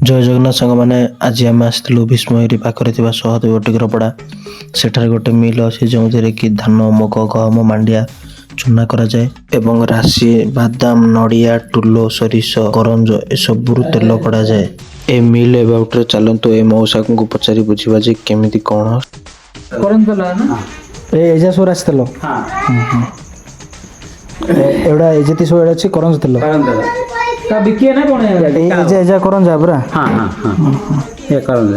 जय जगन्नाथ सांग मैंने आज आम आसलु भीष्मगिरी पाखे सहदेव टिगरपड़ा सेठारे गोटे मिल अच्छे जो कि धान मुग गहम मांडिया चुना कराए एवं राशि बादाम नड़िया टुलो सरिष करंज एसबू तेल कड़ा जाए। ए मिल एबाउट चलतु ए मौसा को पचारि बुझा जे केमी कौन एजा सब राशि तेल एवढा एजेती सब एडा करंज तेल बिकिए ना कौन है एजा करंज पूरा हाँ हाँ हाँ ये करंज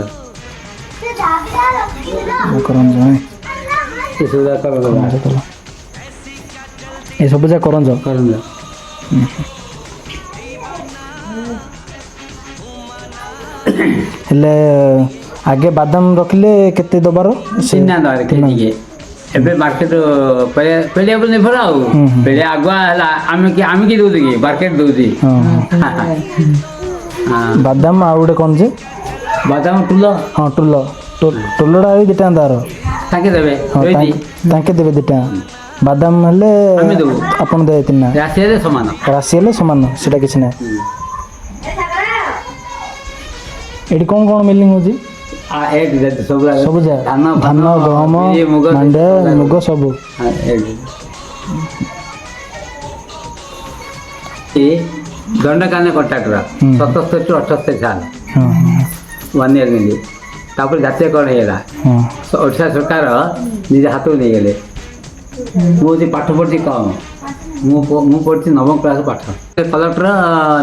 करंज ये सुधा करंज तेल ए सब जा करंज करंज हेले आगे बादाम रखिले केते दबार सिन्ना दर के एबे मार्केट पहले पहले अपन निर्भर आउ पहले आगुआ हला आमे की दोदी की मार्केट दोदी हां बादाम आ उडे कोन जे बादाम टुलो हां टुलो टुलोडा भी दिटा दार ताके देबे रोई ताके देबे दिटा बादाम हले आमे देबो अपन दे तिना राशि हले समान सेटा किछ नै एडी कोन कोन मिलिंग होजी आ एक सब जा धान गहम मांडा मुग सब ए दंडकाने कॉन्ट्रैक्टर 77 टू 78 साल 1 ईयर में तापर जातीय कौन है ओडिशा सरकार निज हाथ नहीं गले मुझे पाठ पढ़ी कम मु पढ़ी 9th क्लास पाठ कलेक्टर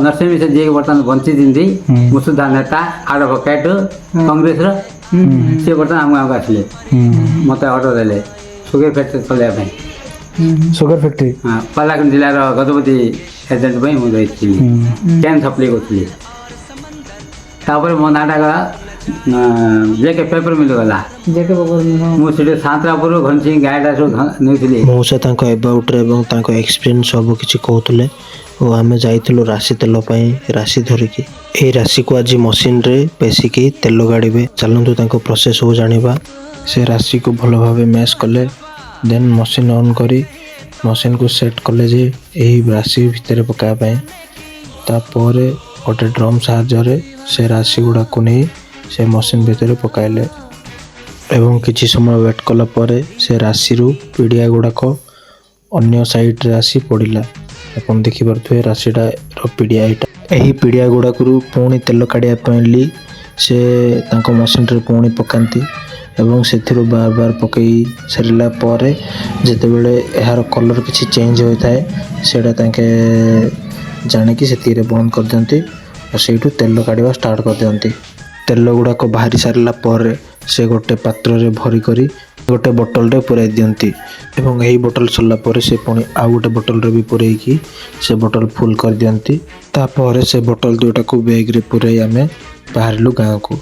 नरसिंह मिश्र जी बर्तमान बंची दिंदी मुसुधा नेता एडवोकेट कांग्रेस सी बर्तमान आम गाँव आसिले मत ऑर्डर देले सुगर फैक्ट्री चलने सुगर फैक्ट्री हाँ पालाकान जिलार गजपति एजेंट मुझे कैन सप्लाई करी तापर मो नाटा गला जेके पेपर मिलगला मुझे सांतरापुर घनसी गायटा सब नहीं मौसा एबाउट एक्सपीरियंस सब किसी कहते और आम जाइलु राशि तेल राशि धरिकी ए राशि को आज मशीन रे पेसिकी तेल गाड़े चलतु प्रोसेस हो जाना से राशि को भल भाव मैश कले देन मशीन ऑन करी मशीन को सेट कले जे यही राशि भितर पकाया तापर गोटे ड्रम साहाय्य से राशि गुड़ा को नहीं से मशीन भितर पकाइले एवं किछि समय वेट कला परे से राशि रु पीड़िया गुड़ाक अन्य साइड रे आसी पड़िला अपन देखि परथुए राशिटा रो पीड़िया एही पीड़िया गुड़ाक पुणी तेल काढ़िया पइली से तांको मशीन रे पुणी पकांती एवं सेथिरु बार बार पकई सरिला परे जेतेबेले एहार कलर किछि चेंज होइथाय सेडा तांके जानिकी सेतिरे बंद कर दियंती और सेठू तेल काढ़िया स्टार्ट कर दियंती तेल गुड़ाक बाहरी सारा पर से गोटे पात्र रे भरी करी गोटे बोतल रे पुराई दियंती एवं यही बोतल सरला पर से पुणी आउ गोटे बोतल रे भी पुरैकी से बोतल फुल कर दियंती तापर से बोतल दुटा को बैग रे पुराई आमे बाहरलु गाँव को।